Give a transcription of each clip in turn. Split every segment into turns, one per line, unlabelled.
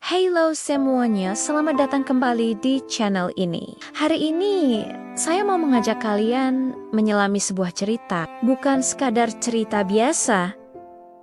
Halo semuanya, selamat datang kembali di channel ini. Hari ini saya mau mengajak kalian menyelami sebuah cerita. Bukan sekadar cerita biasa,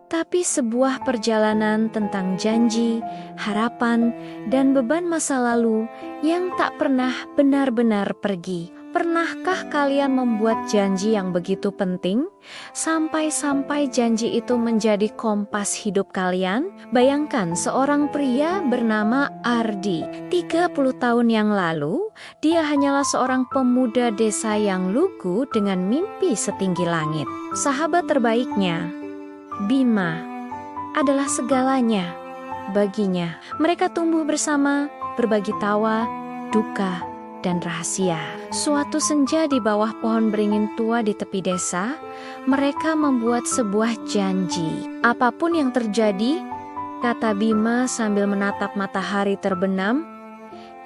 tapi sebuah perjalanan tentang janji, harapan, dan beban masa lalu yang tak pernah benar-benar pergi. Pernahkah kalian membuat janji yang begitu penting, sampai-sampai janji itu menjadi kompas hidup kalian? Bayangkan seorang pria bernama Ardi. 30 tahun yang lalu, dia hanyalah seorang pemuda desa yang lugu dengan mimpi setinggi langit. Sahabat terbaiknya, Bima, adalah segalanya baginya. Mereka tumbuh bersama, berbagi tawa, duka, dan rahasia. Suatu senja di bawah pohon beringin tua di tepi desa, mereka membuat sebuah janji. Apapun yang terjadi, kata Bima sambil menatap matahari terbenam,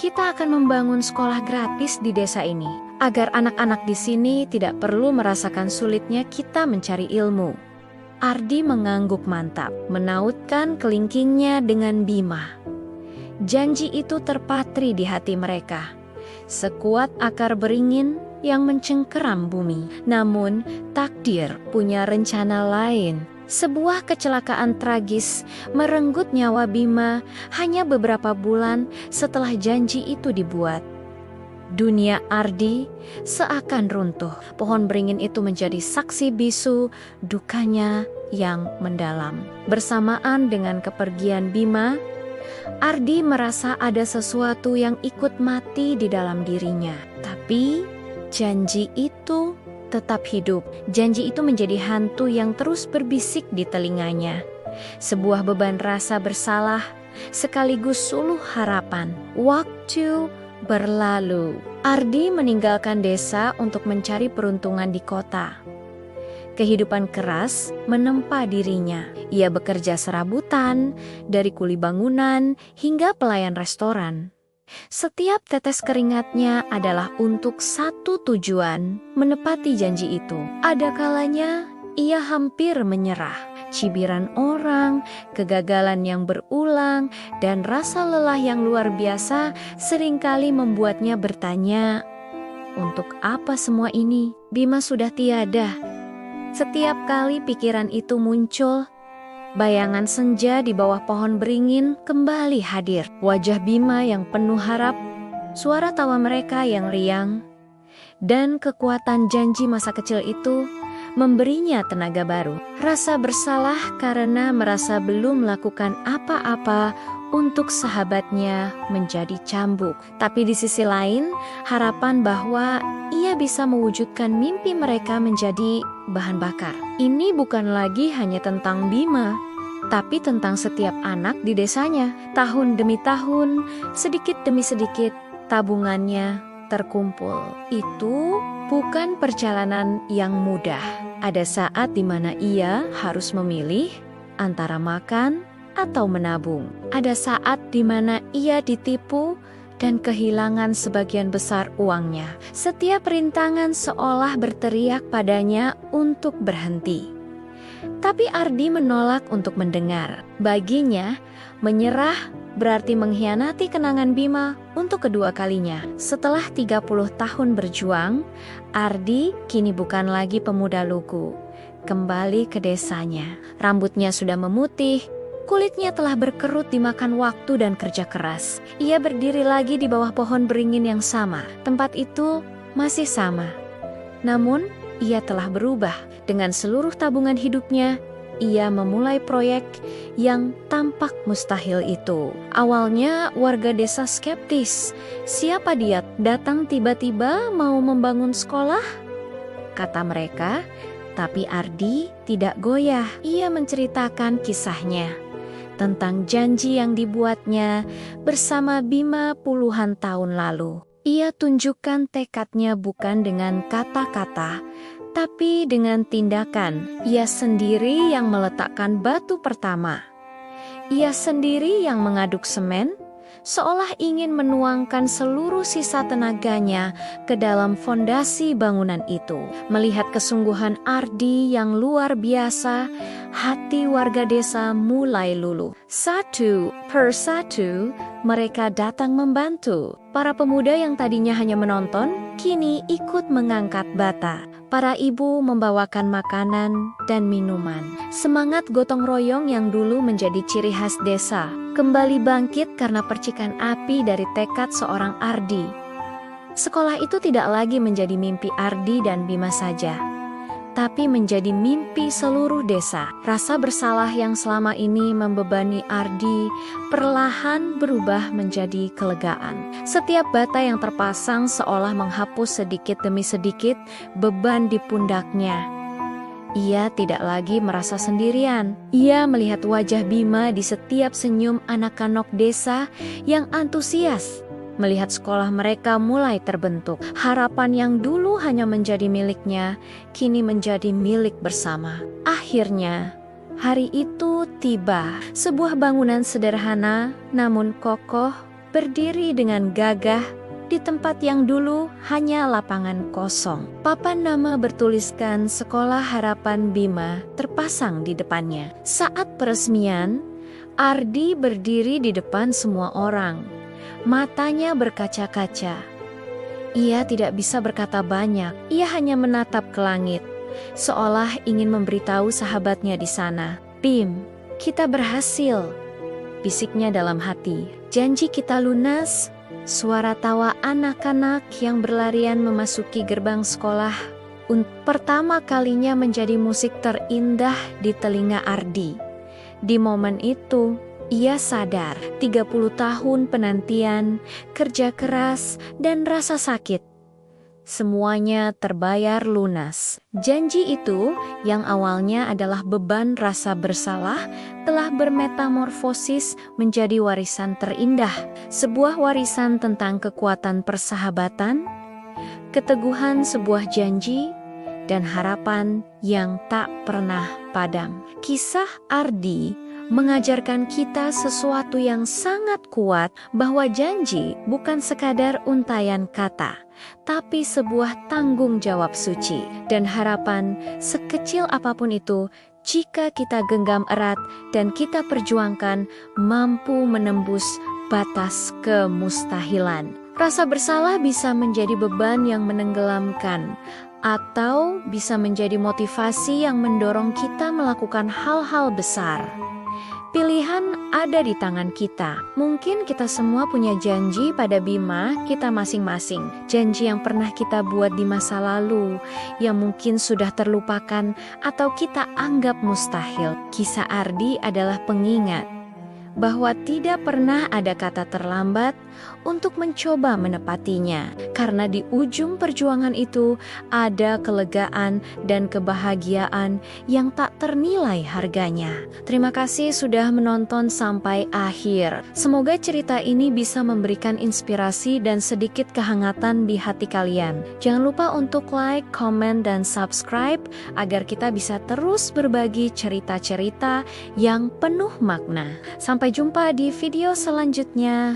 kita akan membangun sekolah gratis di desa ini, agar anak-anak di sini tidak perlu merasakan sulitnya kita mencari ilmu. Ardi mengangguk mantap, menautkan kelingkingnya dengan Bima. Janji itu terpatri di hati mereka, sekuat akar beringin yang mencengkeram bumi. Namun, takdir punya rencana lain. Sebuah kecelakaan tragis merenggut nyawa Bima hanya beberapa bulan setelah janji itu dibuat. Dunia Ardi seakan runtuh. Pohon beringin itu menjadi saksi bisu dukanya yang mendalam. Bersamaan dengan kepergian Bima, Ardi merasa ada sesuatu yang ikut mati di dalam dirinya. Tapi janji itu tetap hidup. Janji itu menjadi hantu yang terus berbisik di telinganya. Sebuah beban rasa bersalah sekaligus suluh harapan. Waktu berlalu. Ardi meninggalkan desa untuk mencari peruntungan di kota. Kehidupan keras menempa dirinya. Ia bekerja serabutan, dari kuli bangunan hingga pelayan restoran. Setiap tetes keringatnya adalah untuk satu tujuan, menepati janji itu. Ada kalanya ia hampir menyerah. Cibiran orang, kegagalan yang berulang, dan rasa lelah yang luar biasa seringkali membuatnya bertanya, untuk apa semua ini? Bima sudah tiada. Setiap kali pikiran itu muncul, bayangan senja di bawah pohon beringin kembali hadir. Wajah Bima yang penuh harap, suara tawa mereka yang riang, dan kekuatan janji masa kecil itu memberinya tenaga baru. Rasa bersalah karena merasa belum melakukan apa-apa untuk sahabatnya menjadi cambuk. Tapi di sisi lain, harapan bahwa ia bisa mewujudkan mimpi mereka menjadi bahan bakar. Ini bukan lagi hanya tentang Bima, tapi tentang setiap anak di desanya. Tahun demi tahun, sedikit demi sedikit, tabungannya terkumpul. Itu bukan perjalanan yang mudah. Ada saat di mana ia harus memilih antara makan atau menabung. Ada saat di mana ia ditipu dan kehilangan sebagian besar uangnya. Setiap rintangan seolah berteriak padanya untuk berhenti. Tapi Ardi menolak untuk mendengar. Baginya, menyerah berarti mengkhianati kenangan Bima untuk kedua kalinya. Setelah 30 tahun berjuang, Ardi kini bukan lagi pemuda lugu. Kembali ke desanya. Rambutnya sudah memutih, kulitnya telah berkerut dimakan waktu dan kerja keras. Ia berdiri lagi di bawah pohon beringin yang sama. Tempat itu masih sama. Namun, ia telah berubah. Dengan seluruh tabungan hidupnya, ia memulai proyek yang tampak mustahil itu. Awalnya warga desa skeptis. Siapa dia datang tiba-tiba mau membangun sekolah? Kata mereka, tapi Ardi tidak goyah. Ia menceritakan kisahnya tentang janji yang dibuatnya bersama Bima puluhan tahun lalu. Ia tunjukkan tekadnya bukan dengan kata-kata, tapi dengan tindakan. Ia sendiri yang meletakkan batu pertama. Ia sendiri yang mengaduk semen, seolah ingin menuangkan seluruh sisa tenaganya ke dalam fondasi bangunan itu. Melihat kesungguhan Ardi yang luar biasa, hati warga desa mulai luluh. Satu persatu, mereka datang membantu. Para pemuda yang tadinya hanya menonton, kini ikut mengangkat bata. Para ibu membawakan makanan dan minuman. Semangat gotong royong yang dulu menjadi ciri khas desa kembali bangkit karena percikan api dari tekad seorang Ardi. Sekolah itu tidak lagi menjadi mimpi Ardi dan Bima saja, tapi menjadi mimpi seluruh desa. Rasa bersalah yang selama ini membebani Ardi perlahan berubah menjadi kelegaan. Setiap bata yang terpasang seolah menghapus sedikit demi sedikit beban di pundaknya. Ia tidak lagi merasa sendirian. Ia melihat wajah Bima di setiap senyum anak-anak desa yang antusias. Melihat sekolah mereka mulai terbentuk, harapan yang dulu hanya menjadi miliknya, kini menjadi milik bersama. Akhirnya, hari itu tiba. Sebuah bangunan sederhana, namun kokoh, berdiri dengan gagah di tempat yang dulu hanya lapangan kosong. Papan nama bertuliskan Sekolah Harapan Bima terpasang di depannya. Saat peresmian, Ardi berdiri di depan semua orang. Matanya berkaca-kaca. Ia tidak bisa berkata banyak. Ia hanya menatap ke langit, seolah ingin memberitahu sahabatnya di sana. "Bim, kita berhasil," bisiknya dalam hati. "Janji kita lunas." Suara tawa anak-anak yang berlarian memasuki gerbang sekolah pertama kalinya menjadi musik terindah di telinga Ardi. Di momen itu, ia sadar 30 tahun penantian, kerja keras, dan rasa sakit, semuanya terbayar lunas. Janji itu, yang awalnya adalah beban rasa bersalah, telah bermetamorfosis menjadi warisan terindah. Sebuah warisan tentang kekuatan persahabatan, keteguhan sebuah janji, dan harapan yang tak pernah padam. Kisah Ardi mengajarkan kita sesuatu yang sangat kuat, bahwa janji bukan sekadar untayan kata, tapi sebuah tanggung jawab suci. Dan harapan, sekecil apapun itu, jika kita genggam erat dan kita perjuangkan, mampu menembus batas kemustahilan. Rasa bersalah bisa menjadi beban yang menenggelamkan, atau bisa menjadi motivasi yang mendorong kita melakukan hal-hal besar. Pilihan ada di tangan kita. Mungkin kita semua punya janji pada Bima kita masing-masing. Janji yang pernah kita buat di masa lalu, yang mungkin sudah terlupakan atau kita anggap mustahil. Kisah Ardi adalah pengingat bahwa tidak pernah ada kata terlambat untuk mencoba menepatinya. Karena di ujung perjuangan itu ada kelegaan dan kebahagiaan yang tak ternilai harganya. Terima kasih sudah menonton sampai akhir. Semoga cerita ini bisa memberikan inspirasi dan sedikit kehangatan di hati kalian. Jangan lupa untuk like, comment, dan subscribe agar kita bisa terus berbagi cerita-cerita yang penuh makna. Sampai jumpa di video selanjutnya.